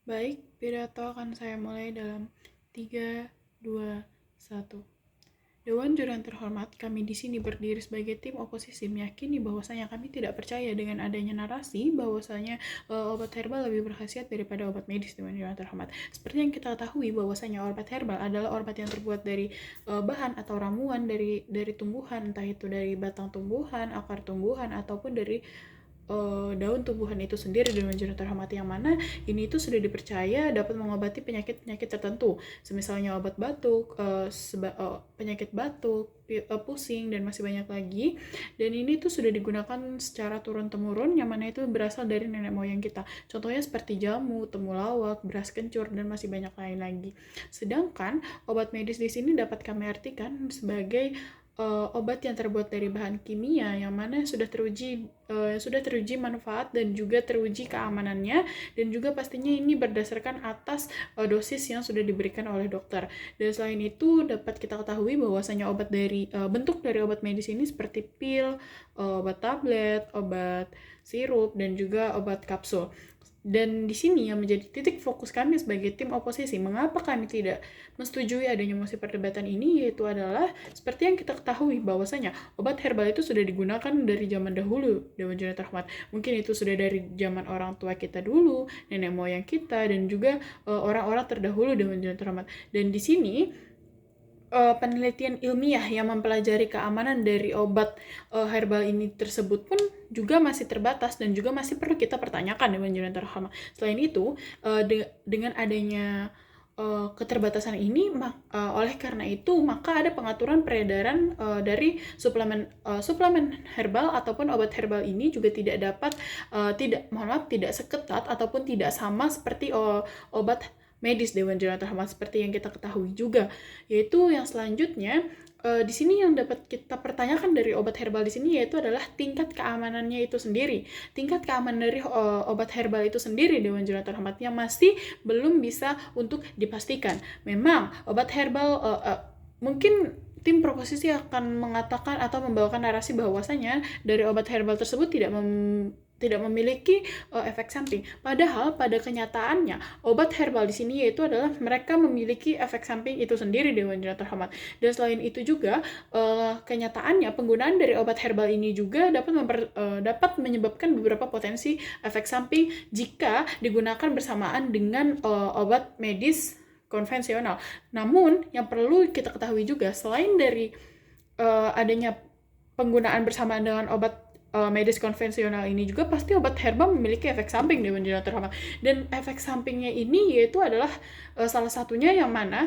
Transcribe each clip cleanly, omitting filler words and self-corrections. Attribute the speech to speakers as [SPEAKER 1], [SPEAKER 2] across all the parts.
[SPEAKER 1] Baik, pidato akan saya mulai dalam 3, 2, 1. Dewan Juri yang terhormat, kami di sini berdiri sebagai tim oposisi meyakini bahwasanya kami tidak percaya dengan adanya narasi bahwasanya obat herbal lebih berkhasiat daripada obat medis. Dewan Juri yang terhormat. Seperti yang kita ketahui bahwasanya obat herbal adalah obat yang terbuat dari bahan atau ramuan dari tumbuhan, entah itu dari batang tumbuhan, akar tumbuhan ataupun dari daun tumbuhan itu sendiri dengan jenis terhormat yang mana ini itu sudah dipercaya dapat mengobati penyakit-penyakit tertentu, semisalnya obat batuk, penyakit batuk, pusing, dan masih banyak lagi. Dan ini tuh sudah digunakan secara turun-temurun yang mana itu berasal dari nenek moyang kita. Contohnya seperti jamu, temulawak, beras kencur, dan masih banyak lain lagi. Sedangkan obat medis di sini dapat kami artikan sebagai obat yang terbuat dari bahan kimia yang mana sudah teruji manfaat dan juga teruji keamanannya, dan juga pastinya ini berdasarkan atas dosis yang sudah diberikan oleh dokter. Dan selain itu dapat kita ketahui bahwasanya bentuk dari obat medis ini seperti pil, obat tablet, obat sirup, dan juga obat kapsul. Dan di sini yang menjadi titik fokus kami sebagai tim oposisi, mengapa kami tidak menyetujui adanya mosi perdebatan ini, yaitu adalah seperti yang kita ketahui bahwasanya obat herbal itu sudah digunakan dari zaman dahulu, Dewan Juri Terhormat. Mungkin itu sudah dari zaman orang tua kita dulu, nenek moyang kita, dan juga orang-orang terdahulu, Dewan Juri Terhormat. Dan di sini penelitian ilmiah yang mempelajari keamanan dari obat herbal ini tersebut pun juga masih terbatas dan juga masih perlu kita pertanyakan dengan Dewan Terhormat. Selain itu, dengan adanya keterbatasan ini, oleh karena itu maka ada pengaturan peredaran dari suplemen herbal ataupun obat herbal ini juga tidak seketat ataupun tidak sama seperti obat medis, Dewan Juri Terhormat, seperti yang kita ketahui juga. Yaitu yang selanjutnya di sini yang dapat kita pertanyakan dari obat herbal di sini yaitu adalah tingkat keamanannya itu sendiri. Tingkat keamanan dari obat herbal itu sendiri, Dewan Juri Terhormat, yang masih belum bisa untuk dipastikan. Memang obat herbal mungkin tim proposisi akan mengatakan atau membawakan narasi bahwasanya dari obat herbal tersebut tidak memiliki efek samping. Padahal pada kenyataannya obat herbal di sini yaitu adalah mereka memiliki efek samping itu sendiri, Dewan Juri Terhormat. Dan selain itu juga kenyataannya penggunaan dari obat herbal ini juga dapat menyebabkan beberapa potensi efek samping jika digunakan bersamaan dengan obat medis konvensional. Namun yang perlu kita ketahui juga, selain dari adanya penggunaan bersamaan dengan obat medis konvensional ini juga pasti obat herbal memiliki efek samping, Dewan Juri Terhormat. Dan efek sampingnya ini yaitu adalah salah satunya yang mana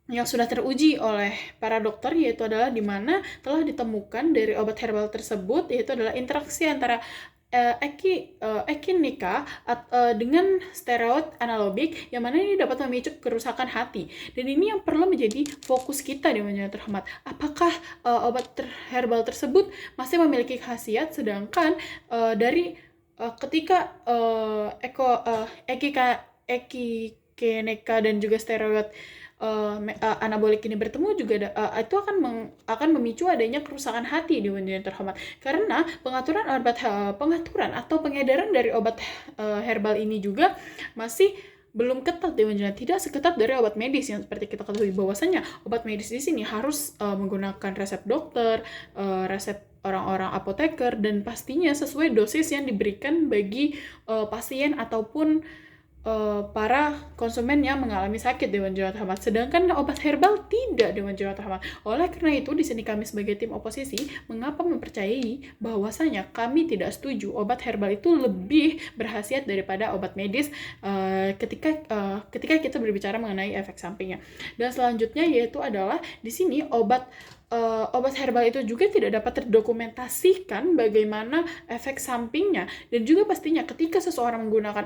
[SPEAKER 1] yang sudah teruji oleh para dokter, yaitu adalah di mana telah ditemukan dari obat herbal tersebut yaitu adalah interaksi antara ekinika dengan steroid analogik yang mana ini dapat memicu kerusakan hati. Dan ini yang perlu menjadi fokus kita, Dewan Juri Terhormat. Apakah obat herbal tersebut masih memiliki khasiat, sedangkan ketika ekikeneka dan juga steroid anabolik ini bertemu juga itu akan memicu adanya kerusakan hati, Dewan Juri Terhormat, karena pengaturan atau pengedaran dari obat herbal ini juga masih belum ketat, Dewan Juri, tidak seketat dari obat medis yang seperti kita ketahui bahwasanya obat medis di sini harus menggunakan resep dokter, resep orang-orang apoteker, dan pastinya sesuai dosis yang diberikan bagi pasien ataupun para konsumen yang mengalami sakit, Dewan Juri Terhormat. Sedangkan obat herbal tidak, Dewan Juri Terhormat. Oleh karena itu di sini kami sebagai tim oposisi mengapa mempercayai bahwasanya kami tidak setuju obat herbal itu lebih berkhasiat daripada obat medis ketika kita berbicara mengenai efek sampingnya. Dan selanjutnya yaitu adalah di sini obat herbal itu juga tidak dapat terdokumentasikan bagaimana efek sampingnya, dan juga pastinya ketika seseorang menggunakan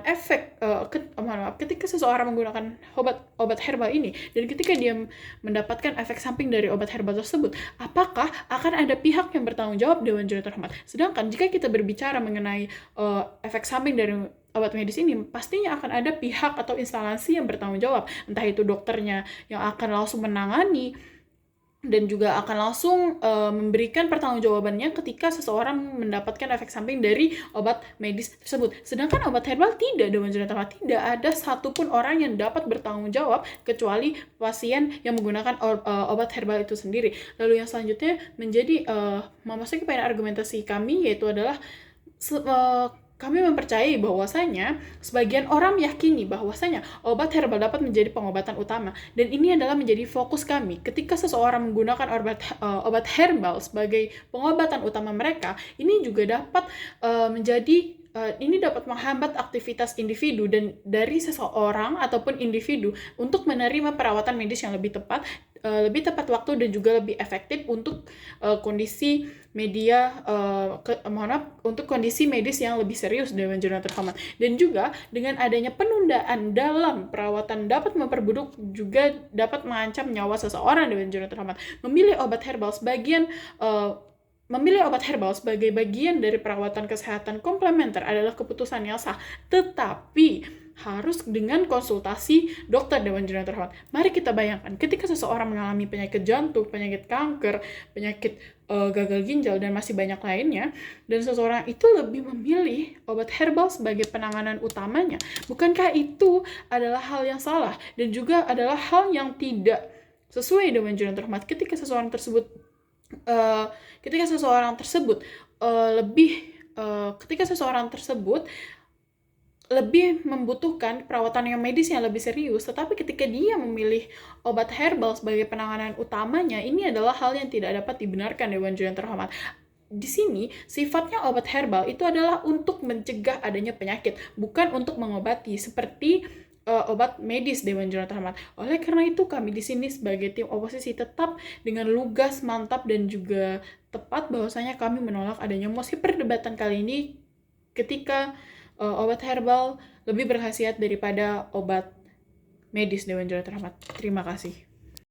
[SPEAKER 1] obat herbal ini dan ketika dia mendapatkan efek samping dari obat herbal tersebut, apakah akan ada pihak yang bertanggung jawab, Dewan Juri Terhormat? Sedangkan jika kita berbicara mengenai efek samping dari obat medis ini, pastinya akan ada pihak atau instansi yang bertanggung jawab, entah itu dokternya yang akan langsung menangani dan juga akan langsung memberikan pertanggungjawabannya ketika seseorang mendapatkan efek samping dari obat medis tersebut. Sedangkan obat herbal tidak, Dewan Jurnal Terhormat, tidak ada satupun orang yang dapat bertanggung jawab kecuali pasien yang menggunakan obat herbal itu sendiri. Lalu yang selanjutnya menjadi memasuki poin argumentasi kami, yaitu adalah kami mempercayai bahwasanya sebagian orang meyakini bahwasanya obat herbal dapat menjadi pengobatan utama, dan ini adalah menjadi fokus kami. Ketika seseorang menggunakan obat herbal sebagai pengobatan utama mereka, ini juga dapat ini dapat menghambat aktivitas individu dan dari seseorang ataupun individu untuk menerima perawatan medis yang lebih tepat waktu dan juga lebih efektif untuk kondisi untuk kondisi medis yang lebih serius, Dewan Jurnal Terhormat. Dan juga dengan adanya penundaan dalam perawatan dapat memperburuk juga dapat mengancam nyawa seseorang, Dewan Jurnal Terhormat. Memilih obat herbal sebagai bagian dari perawatan kesehatan komplementer adalah keputusan yang sah, tetapi harus dengan konsultasi dokter, Dewan Jurnal Terhormat. Mari kita bayangkan, ketika seseorang mengalami penyakit jantung, penyakit kanker, penyakit gagal ginjal, dan masih banyak lainnya, dan seseorang itu lebih memilih obat herbal sebagai penanganan utamanya, bukankah itu adalah hal yang salah dan juga adalah hal yang tidak sesuai, Dewan Jurnal Terhormat, ketika seseorang tersebut lebih membutuhkan perawatan yang medis yang lebih serius, tetapi ketika dia memilih obat herbal sebagai penanganan utamanya, ini adalah hal yang tidak dapat dibenarkan, Dewan Jurnal Terhormat. Di sini, sifatnya obat herbal itu adalah untuk mencegah adanya penyakit, bukan untuk mengobati, seperti obat medis, Dewan Jurnal Terhormat. Oleh karena itu, kami di sini sebagai tim oposisi tetap dengan lugas, mantap, dan juga tepat bahwasanya kami menolak adanya mosi perdebatan kali ini ketika obat herbal lebih berkhasiat daripada obat medis, Dewan Jurnal Terhormat. Terima kasih.